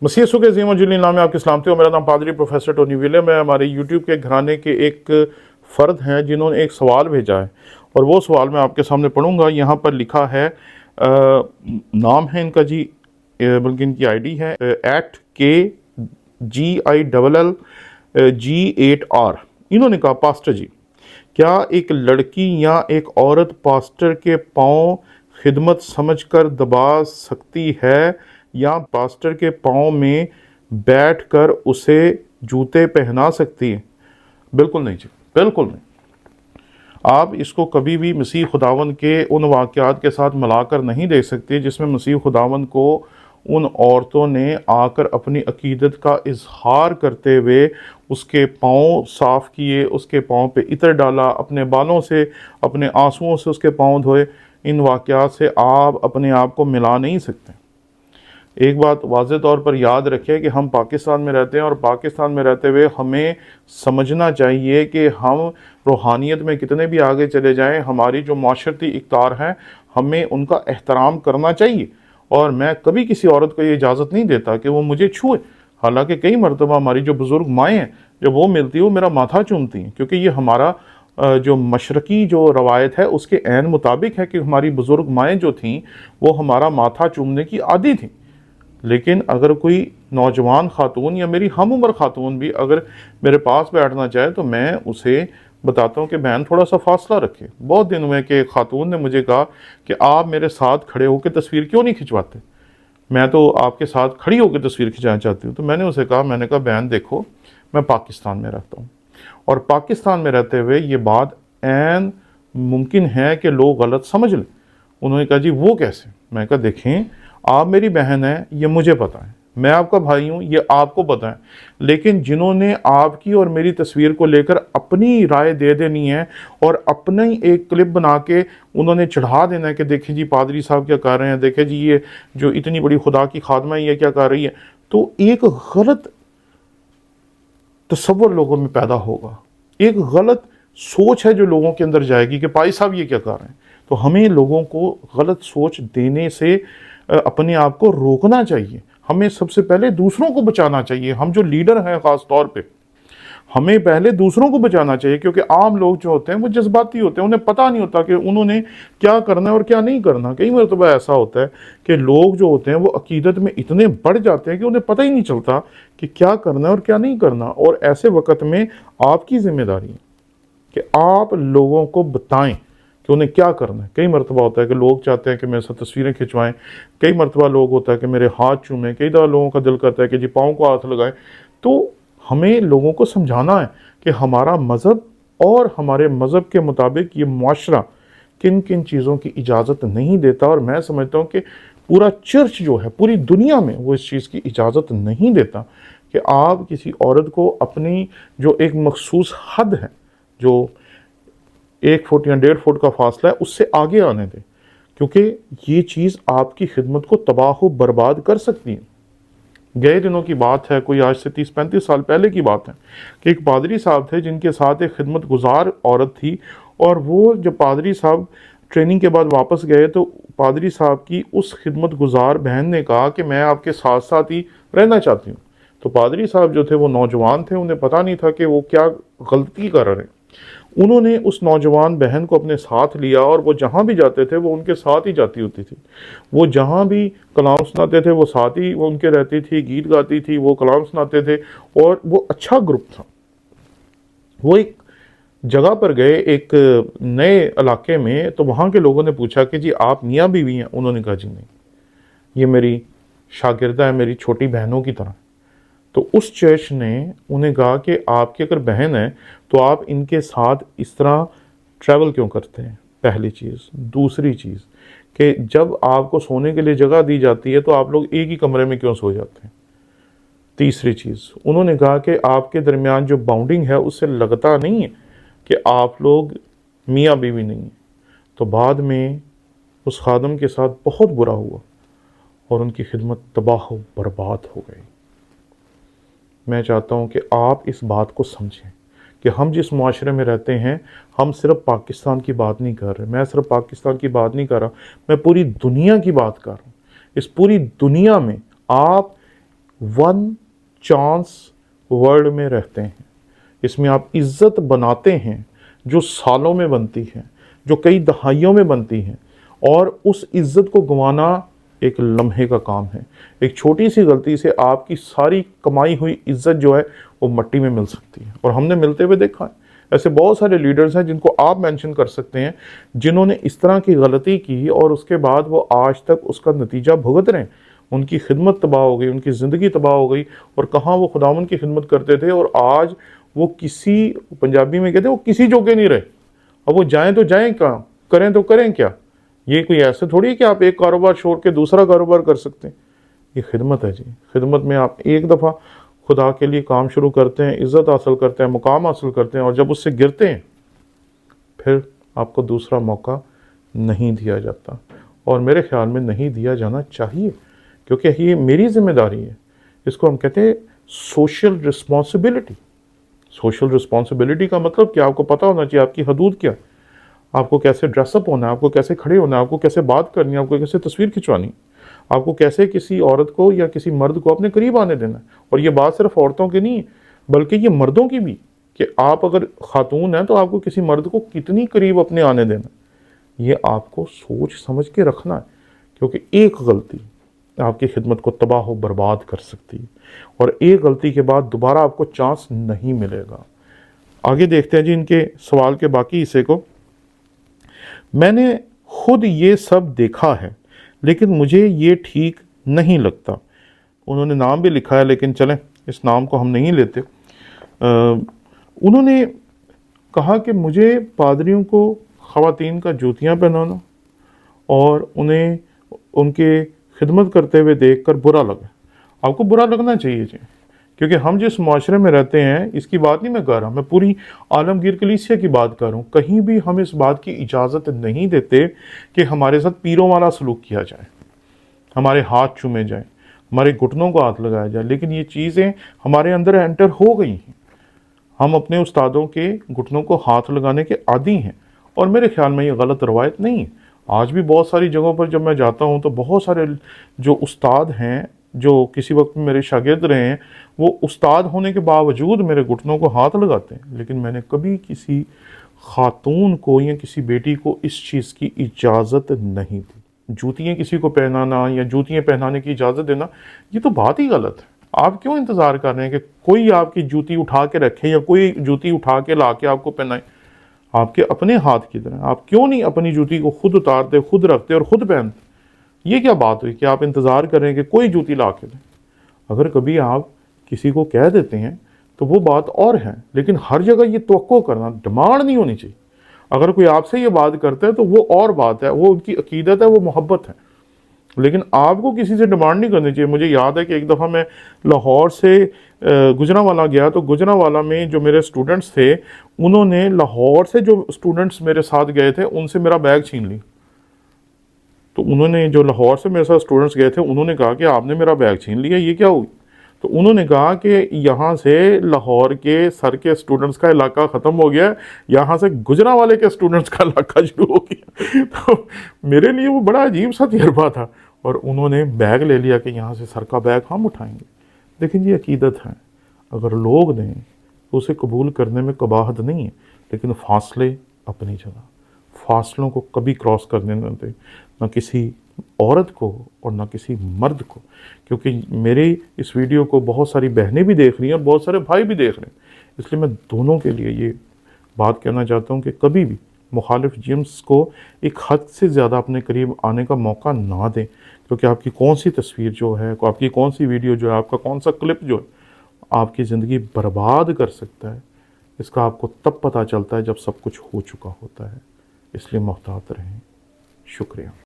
मसीह यीशु के अज़ीम और जलील नाम में आपकी सलामती हो। मेरा नाम पादरी प्रोफेसर टोनी विलियम है। हमारे यूट्यूब के घराने के एक फ़र्द हैं जिन्होंने एक सवाल भेजा है और वो सवाल मैं आपके सामने पढ़ूंगा। यहाँ पर लिखा है नाम है इनका जी, बल्कि इनकी आईडी है @KGILLG8R। इन्होंने कहा, पास्टर जी, क्या एक लड़की या एक औरत पास्टर के पाँव खिदमत समझकर दबा सकती है या पास्टर के पाँव में बैठकर उसे जूते पहना सकती है? बिल्कुल नहीं जी, बिल्कुल नहीं। आप इसको कभी भी मसीह खुदावंद के उन वाक़यात के साथ मिलाकर नहीं देख सकते जिसमें मसीह खुदावंद को उन औरतों ने आकर अपनी अकीदत का इजहार करते हुए उसके पाँव साफ़ किए, उसके पाँव पे इत्र डाला, अपने बालों से, अपने आंसुओं से उसके पाँव धोए। इन वाक़यात से आप अपने आप को मिला नहीं सकते। एक बात वाज़ेह तौर पर याद रखें कि हम पाकिस्तान में रहते हैं और पाकिस्तान में रहते हुए हमें समझना चाहिए कि हम रूहानियत में कितने भी आगे चले जाएं, हमारी जो माशरती इक़्तिदार हैं हमें उनका एहतराम करना चाहिए। और मैं कभी किसी औरत को ये इजाज़त नहीं देता कि वो मुझे छुए। हालांकि कई मरतबा हमारी जो बुज़ुर्ग माएँ हैं, जब वो मिलती है वो मेरा माथा चूमती हैं, क्योंकि ये हमारा जो मशरकी जो रवायत है उसके ऐन मुताबिक है कि हमारी बुज़ुर्ग माएँ जो थीं वो हमारा माथा चूमने की आदी थीं। लेकिन अगर कोई नौजवान खातून या मेरी हम उम्र खातून भी अगर मेरे पास बैठना चाहे तो मैं उसे बताता हूँ कि बहन थोड़ा सा फासला रखे। बहुत दिन हुए कि खातून ने मुझे कहा कि आप मेरे साथ खड़े होकर तस्वीर क्यों नहीं खिंचवाते, मैं तो आपके साथ खड़ी होकर तस्वीर खिंचाना चाहती हूँ। तो मैंने उसे कहा, मैंने कहा बहन देखो, मैं पाकिस्तान में रहता हूँ और पाकिस्तान में रहते हुए ये बात ऐन मुमकिन है कि लोग गलत समझ लें। उन्होंने कहा जी वो कैसे? मैं कहा देखें, आप मेरी बहन हैं, ये मुझे पता है, मैं आपका भाई हूँ, ये आपको पता है, लेकिन जिन्होंने आपकी और मेरी तस्वीर को लेकर अपनी राय दे देनी है और अपना ही एक क्लिप बना के उन्होंने चढ़ा देना है कि देखें जी पादरी साहब क्या कर रहे हैं, देखें जी ये जो इतनी बड़ी खुदा की खादमा है ये क्या कर रही है, तो एक गलत तसव्वुर लोगों में पैदा होगा, एक गलत सोच है जो लोगों के अंदर जाएगी कि पाई साहब ये क्या कर रहे हैं। तो हमें लोगों को गलत सोच देने से अपने आप को रोकना चाहिए। हमें सबसे पहले दूसरों को बचाना चाहिए। हम जो लीडर हैं ख़ास तौर पे, हमें पहले दूसरों को बचाना चाहिए, क्योंकि आम लोग जो होते हैं वो जज्बाती होते हैं, उन्हें पता नहीं होता कि उन्होंने क्या करना है और क्या नहीं करना। कई मरतबा ऐसा होता है कि लोग जो होते हैं वो अकीदत में इतने बढ़ जाते हैं कि उन्हें पता ही नहीं चलता कि क्या करना है और क्या नहीं करना। और ऐसे वक्त में आपकी जिम्मेदारी है कि आप लोगों को बताएं कि उन्हें क्या करना है। कई मरतबा होता है कि लोग चाहते हैं कि मेरे साथ तस्वीरें खिंचवाएं, कई मरतबा लोग होता है कि मेरे हाथ चूमें, कई दफ़ा लोगों का दिल करता है कि जी पाँव को हाथ लगाएं। तो हमें लोगों को समझाना है कि हमारा मज़हब और हमारे मज़हब के मुताबिक ये मुआशरा किन किन चीज़ों की इजाज़त नहीं देता। और मैं समझता हूँ कि पूरा चर्च जो है पूरी दुनिया में वो इस चीज़ की इजाज़त नहीं देता कि आप किसी औरत को अपनी जो एक मखसूस हद है, जो 1 फुट या 1.5 फुट का फासला है, उससे आगे आने दें, क्योंकि ये चीज़ आपकी खिदमत को तबाह बर्बाद कर सकती है। गए दिनों की बात है, कोई आज से 30-35 साल पहले की बात है कि एक पादरी साहब थे जिनके साथ एक खिदमत गुजार औरत थी, और वो जब पादरी साहब ट्रेनिंग के बाद वापस गए तो पादरी साहब की उस खिदमत गुजार बहन ने कहा कि मैं आपके साथ साथ ही रहना चाहती हूँ। तो पादरी साहब जो थे वो नौजवान थे, उन्हें पता नहीं था कि वो क्या गलती कर रहे हैं। उन्होंने उस नौजवान बहन को अपने साथ लिया और वो जहाँ भी जाते थे वो उनके साथ ही जाती होती थी। वो जहाँ भी कलाम सुनाते थे वो साथ ही वो उनके रहती थी, गीत गाती थी, वो कलाम सुनाते थे, और वो अच्छा ग्रुप था। वो एक जगह पर गए एक नए इलाके में, तो वहाँ के लोगों ने पूछा कि जी आप मियाँ बीवी हैं? उन्होंने कहा जी नहीं, ये मेरी शागिर्दा है, मेरी छोटी बहनों की तरह। तो उस चर्च ने उन्हें कहा कि आपकी अगर बहन है तो आप इनके साथ इस तरह ट्रैवल क्यों करते हैं, पहली चीज़। दूसरी चीज़ कि जब आपको सोने के लिए जगह दी जाती है तो आप लोग एक ही कमरे में क्यों सो जाते हैं। तीसरी चीज़ उन्होंने कहा कि आपके दरमियान जो बाउंडिंग है उससे लगता नहीं है कि आप लोग मियाँ बीवी नहीं हैं। तो बाद में उस खादम के साथ बहुत बुरा हुआ और उनकी खिदमत तबाह बर्बाद हो गई। मैं चाहता हूँ कि आप इस बात को समझें कि हम जिस मुआशरे में रहते हैं, हम सिर्फ पाकिस्तान की बात नहीं कर रहे, मैं सिर्फ पाकिस्तान की बात नहीं कर रहा, मैं पूरी दुनिया की बात कर रहा हूँ। इस पूरी दुनिया में आप वन चांस वर्ल्ड में रहते हैं। इसमें आप इज्जत बनाते हैं जो सालों में बनती है, जो कई दहाइयों में बनती है, और उस इज्जत को गंवाना एक लम्हे का काम है। एक छोटी सी गलती से आपकी सारी कमाई हुई इज्जत जो है वो मट्टी में मिल सकती है, और हमने मिलते हुए देखा है। ऐसे बहुत सारे लीडर्स हैं जिनको आप मेंशन कर सकते हैं जिन्होंने इस तरह की गलती की और उसके बाद वो आज तक उसका नतीजा भुगत रहे हैं। उनकी खिदमत तबाह हो गई, उनकी ज़िंदगी तबाह हो गई, और कहाँ वो खुदावन की खिदमत करते थे और आज वो किसी, पंजाबी में कहते हैं, वो किसी जोगे नहीं रहे। अब वो जाएं तो जाएं कहाँ, करें तो करें क्या। ये कोई ऐसे थोड़ी है कि आप एक कारोबार छोड़ के दूसरा कारोबार कर सकते हैं। ये खिदमत है जी। खिदमत में आप एक दफ़ा खुदा के लिए काम शुरू करते हैं, इज़्ज़त हासिल करते हैं, मुकाम हासिल करते हैं, और जब उससे गिरते हैं फिर आपको दूसरा मौका नहीं दिया जाता, और मेरे ख्याल में नहीं दिया जाना चाहिए, क्योंकि ये मेरी जिम्मेदारी है। इसको हम कहते हैं सोशल रिस्पॉन्सिबिलिटी। सोशल रिस्पॉन्सिबिलिटी का मतलब क्या, आपको पता होना चाहिए आपकी हदूद क्या, आपको कैसे ड्रेसअप होना है, आपको कैसे खड़े होना है, आपको कैसे बात करनी है, आपको कैसे तस्वीर खिंचवानी, आपको कैसे किसी औरत को या किसी मर्द को अपने करीब आने देना है। और ये बात सिर्फ औरतों की नहीं है, बल्कि ये मर्दों की भी, कि आप अगर खातून हैं तो आपको किसी मर्द को कितनी करीब अपने आने देना, ये आपको सोच समझ के रखना है, क्योंकि एक गलती आपकी खिदमत को तबाह हो बर्बाद कर सकती है, और एक गलती के बाद दोबारा आपको चांस नहीं मिलेगा। आगे देखते हैं जी इनके सवाल के बाकी हिस्से को। मैंने खुद ये सब देखा है, लेकिन मुझे ये ठीक नहीं लगता। उन्होंने नाम भी लिखा है, लेकिन चलें इस नाम को हम नहीं लेते। उन्होंने कहा कि मुझे पादरियों को ख़वातीन का जूतियाँ पहनाना और उन्हें उनके खिदमत करते हुए देखकर बुरा लगा। आपको बुरा लगना चाहिए जी, क्योंकि हम जिस माशरे में रहते हैं, इसकी बात नहीं मैं कर रहा, मैं पूरी आलमगीर कलीसिया की बात कर रहा हूँ। कहीं भी हम इस बात की इजाज़त नहीं देते कि हमारे साथ पीरों वाला सलूक किया जाए, हमारे हाथ चूमे जाए, हमारे घुटनों को हाथ लगाया जाए। लेकिन ये चीज़ें हमारे अंदर एंटर हो गई हैं। हम अपने उस्तादों के घुटनों को हाथ लगाने के आदी हैं, और मेरे ख्याल में ये गलत रवायत नहीं है। आज भी बहुत सारी जगहों पर जब मैं जाता हूँ तो बहुत सारे जो उस्ताद हैं, जो किसी वक्त मेरे शागिर्द रहे हैं, वो उस्ताद होने के बावजूद मेरे घुटनों को हाथ लगाते हैं। लेकिन मैंने कभी किसी खातून को या किसी बेटी को इस चीज़ की इजाज़त नहीं दी। जूतियाँ किसी को पहनाना या जूतियाँ पहनाने की इजाज़त देना, ये तो बात ही गलत है। आप क्यों इंतज़ार कर रहे हैं कि कोई आपकी जूती उठा के रखे या कोई जूती उठा के ला के आपको पहनाए? आपके अपने हाथ की तरह आप क्यों नहीं अपनी जूती को खुद उतारते, खुद रखते और खुद पहनते? ये क्या बात हुई कि आप इंतज़ार कर रहे हैं कि कोई जूती ला के दें? अगर कभी आप किसी को कह देते हैं तो वो बात और है, लेकिन हर जगह ये तवक्को करना, डिमांड नहीं होनी चाहिए। अगर कोई आपसे ये बात करता है तो वो और बात है, वो उनकी अकीदत है, वो मोहब्बत है, लेकिन आपको किसी से डिमांड नहीं करनी चाहिए। मुझे याद है कि एक दफ़ा मैं लाहौर से गुजरांवाला गया, तो गुजरांवाला में जो मेरे स्टूडेंट्स थे, उन्होंने लाहौर से जो स्टूडेंट्स मेरे साथ गए थे उनसे मेरा बैग छीन ली। तो उन्होंने, जो लाहौर से मेरे साथ स्टूडेंट्स गए थे, उन्होंने कहा कि आपने मेरा बैग छीन लिया, ये क्या हुई? तो उन्होंने कहा कि यहाँ से लाहौर के सर के स्टूडेंट्स का इलाका ख़त्म हो गया, यहाँ से गुजरांवाले के स्टूडेंट्स का इलाका शुरू हो गया। तो मेरे लिए वो बड़ा अजीब सा तजर्बा था, और उन्होंने बैग ले लिया कि यहाँ से सर का बैग हम उठाएंगे। लेकिन ये अकीदत है, अगर लोग दें तो उसे कबूल करने में कबाहत नहीं है, लेकिन फासले अपनी जगह। फासलों को कभी क्रॉस करने न दें, ना किसी औरत को और ना किसी मर्द को, क्योंकि मेरे इस वीडियो को बहुत सारी बहनें भी देख रही हैं और बहुत सारे भाई भी देख रहे हैं। इसलिए मैं दोनों के लिए ये बात कहना चाहता हूँ कि कभी भी मुखालिफ जिन्स को एक हद से ज़्यादा अपने करीब आने का मौका ना दें, क्योंकि आपकी कौन सी तस्वीर जो है, आपकी कौन सी वीडियो जो है, आपका कौन सा क्लिप जो है, आपकी ज़िंदगी बर्बाद कर सकता है। इसका आपको तब पता चलता है जब सब कुछ हो चुका होता है। इसलिए मुहतात रहें। शुक्रिया।